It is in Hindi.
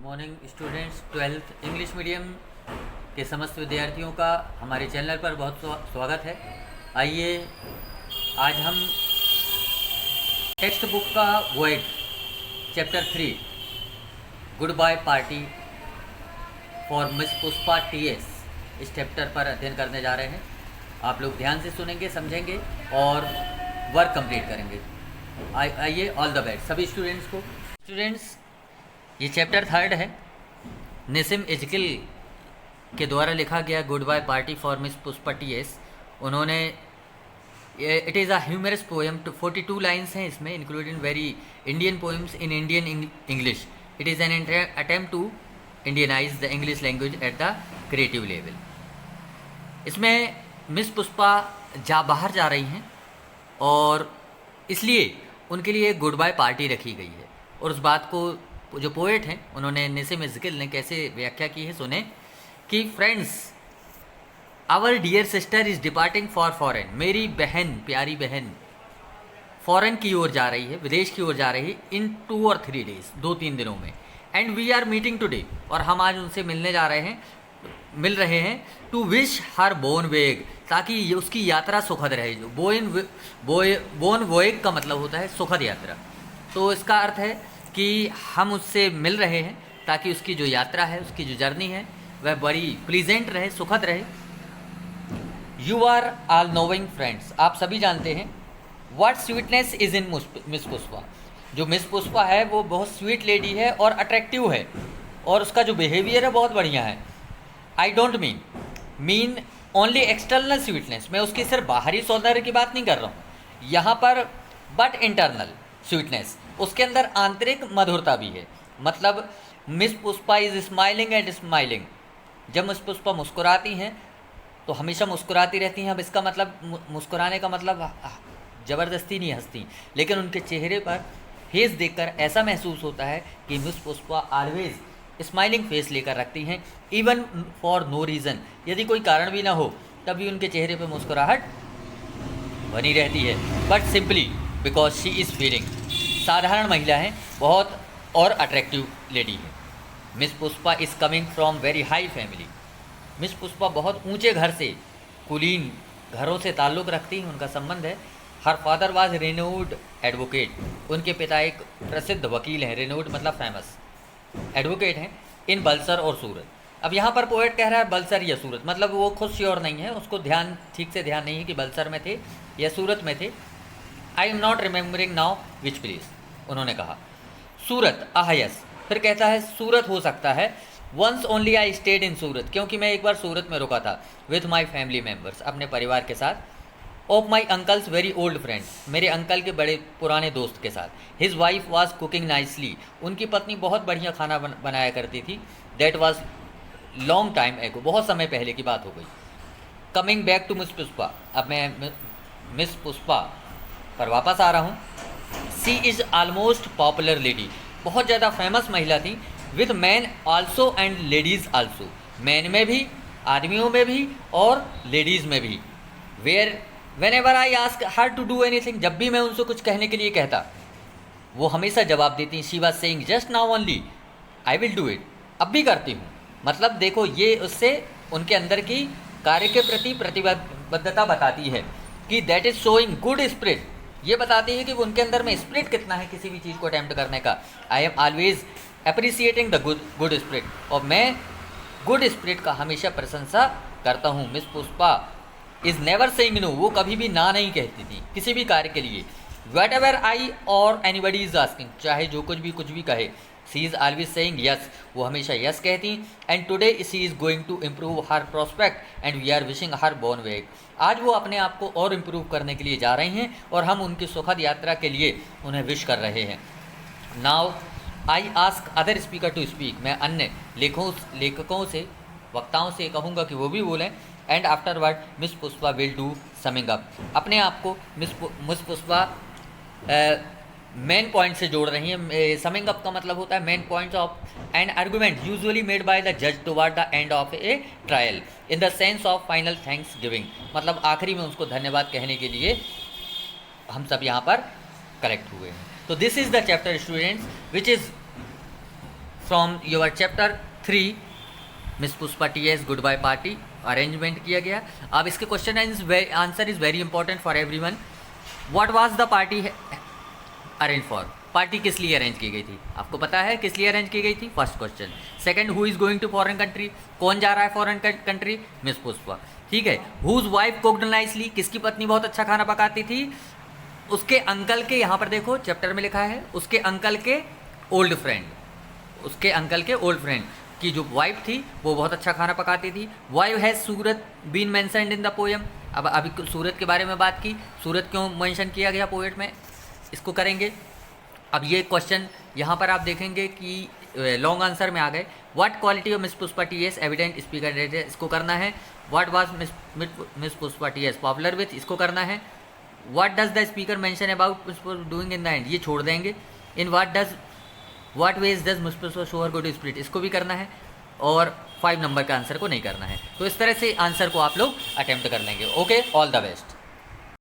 Morning students, 12th English medium के समस्त विद्यार्थियों का हमारे चैनल पर बहुत स्वागत है। आइए आज हम टेक्स्ट बुक का वोएड chapter 3 good bye party for Miss Pushpa TS इस चैप्टर पर अध्ययन करने जा रहे हैं। आप लोग ध्यान से सुनेंगे, समझेंगे और वर्क कंप्लीट करेंगे। आइए, ऑल द बेस्ट सभी स्टूडेंट्स को। स्टूडेंट्स, ये चैप्टर 3 है। निसिम इजकिल के द्वारा लिखा गया good bye party for Miss Pushpa TS. उन्होंने it is a humorous poem to 42 lines हैं इसमें, including very Indian poems in Indian English. It is an attempt to Indianise the English language at the creative level. इसमें मिस पुष्पा बाहर जा रही हैं और इसलिए उनके लिए गुड बाय पार्टी रखी गई है। और उस बात को जो पोएट हैं उन्होंने निसिम इजकिल ने कैसे व्याख्या की है सुने कि friends, our dear sister is departing for foreign. मेरी बहन, प्यारी बहन फॉरेन की ओर जा रही है, विदेश की ओर जा रही है इन 2 or 3 days, 2-3 दिनों में। And we are meeting today, और हम आज उनसे मिल रहे हैं टू विश हर बोन वेग, ताकि उसकी यात्रा सुखद रहे। जो बोन वोएग का मतलब होता है सुखद यात्रा। तो इसका अर्थ है कि हम उससे मिल रहे हैं ताकि उसकी जो यात्रा है, उसकी जो जर्नी है, वह बड़ी प्लीजेंट रहे, सुखद रहे। You are all knowing friends, आप सभी जानते हैं what sweetness is in Miss Pushpa. जो मिस पुष्पा है वो बहुत स्वीट लेडी है और अट्रैक्टिव है, और उसका जो बिहेवियर है बहुत बढ़िया है। I don't mean only external sweetness, मैं उसकी सिर्फ बाहरी सौंदर्य की बात नहीं कर रहा हूँ यहाँ पर, बट इंटरनल स्वीटनेस, उसके अंदर आंतरिक मधुरता भी है। मतलब miss Pushpa is smiling and smiling. जब मिस पुष्पा मुस्कुराती हैं तो हमेशा मुस्कुराती रहती हैं। अब इसका मतलब, मुस्कुराने का मतलब ज़बरदस्ती नहीं हंसती, लेकिन उनके चेहरे पर फेस देखकर ऐसा महसूस होता है कि miss Pushpa always smiling face लेकर रखती हैं, इवन फॉर नो रीज़न। यदि कोई कारण भी ना हो तभी उनके चेहरे पर मुस्कुराहट बनी रहती है, but simply because she is feeling. साधारण महिला है बहुत, और अट्रैक्टिव लेडी है। Miss Pushpa is coming from very high family. Miss Pushpa बहुत ऊंचे घर से, कुलीन घरों से ताल्लुक़ रखती हैं, उनका संबंध है। Her father was renowned advocate, उनके पिता एक प्रसिद्ध वकील हैं। रेनोड मतलब फेमस, एडवोकेट हैं इन बलसर और सूरत। अब यहाँ पर पोएट कह रहा है बलसर या सूरत, मतलब वो खुद श्योर नहीं है, उसको ठीक से ध्यान नहीं है कि बलसर में थे या सूरत में थे। I am not remembering now which place, उन्होंने कहा। सूरत, यस। फिर कहता है सूरत हो सकता है। Once only I stayed in Surat, क्योंकि मैं एक बार सूरत में रुका था। विथ माई फैमिली मेम्बर्स, अपने परिवार के साथ। Of my uncles very old friend, मेरे अंकल के बड़े पुराने दोस्त के साथ। His wife was cooking nicely, उनकी पत्नी बहुत बढ़िया खाना बनाया करती थी। दैट वॉज लॉन्ग टाइम एगो, बहुत समय पहले की बात हो गई। Coming back to Miss Pushpa, अब मैं मिस पुष्पा पर वापस आ रहा हूँ। She is almost popular lady, बहुत ज़्यादा फेमस महिला थी। With man also and ladies also, man में भी, आदमियों में भी और लेडीज़ में भी। Whenever I ask her to do anything, जब भी मैं उनसे कुछ कहने के लिए कहता, वो हमेशा जवाब देती। She was saying just now only I will do it, अब भी करती हूँ। मतलब देखो, ये उससे उनके अंदर की कार्य के प्रति प्रतिबद्धता बताती है कि that is showing good spirit. ये बताती है कि उनके अंदर में स्पिरिट कितना है किसी भी चीज़ को अटैम्प्ट करने का। I am always appreciating the good spirit, और मैं गुड स्पिरिट का हमेशा प्रशंसा करता हूँ। Miss Pushpa is never saying no, वो कभी भी ना नहीं कहती थी किसी भी कार्य के लिए। वट एवर आई और एनीबडी इज़ आस्किंग, चाहे जो कुछ भी कहे। She is always saying yes, वो हमेशा यस कहती। And today she is going to improve her prospect and we are wishing her bon voyage. आज वो अपने आप को और इम्प्रूव करने के लिए जा रही हैं, और हम उनकी सुखद यात्रा के लिए उन्हें विश कर रहे हैं। Now I ask other speaker to speak, मैं अन्य लेखकों से, वक्ताओं से कहूँगा कि वो भी बोलें। And afterward miss Pushpa will do summing up, अपने आप को मिस पुष्पा मेन पॉइंट से जोड़ रही हैं। समिंग अप का मतलब होता है main points of an argument usually made by the जज toward the end of a trial in the sense of final thanks giving, मतलब आखिरी में उसको धन्यवाद कहने के लिए हम सब यहाँ पर करेक्ट हुए हैं। तो this is the chapter students which is from your chapter 3 Miss Pushpa TS good bye party arrangement किया गया। अब इसके question answer is very important for everyone. What was the party arrange for? Party किस लिए अरेंज की गई थी? आपको पता है किस लिए अरेंज की गई थी? First question. Second, who is going to foreign country? कौन जा रहा है फॉरेन कंट्री? मिस पुष्पा। ठीक है। Whose wife cooked nicely? किसकी पत्नी बहुत अच्छा खाना पकाती थी? उसके अंकल के, यहाँ पर देखो चैप्टर में लिखा है, उसके अंकल के ओल्ड फ्रेंड, उसके अंकल के ओल्ड फ्रेंड की जो वाइफ थी वो बहुत अच्छा खाना पकाती थी। Why has Surat been mentioned in the poem? अब अभी सूरत के बारे में बात की, सूरत क्यों मेंशन किया गया पोएट में, इसको करेंगे। अब ये क्वेश्चन यहाँ पर आप देखेंगे कि लॉन्ग आंसर में आ गए। What quality of Miss Pushpa TS evident speaker rate? इसको करना है। What was Miss Pushpa TS popular with? इसको करना है। What does the speaker mention about doing in the end? ये छोड़ देंगे। In what ways does Miss Pushpa show her good spirit? इसको भी करना है। और 5 नंबर का आंसर को नहीं करना है। तो इस तरह से आंसर को आप लोग अटेम्प्ट कर लेंगे। Okay, all the best.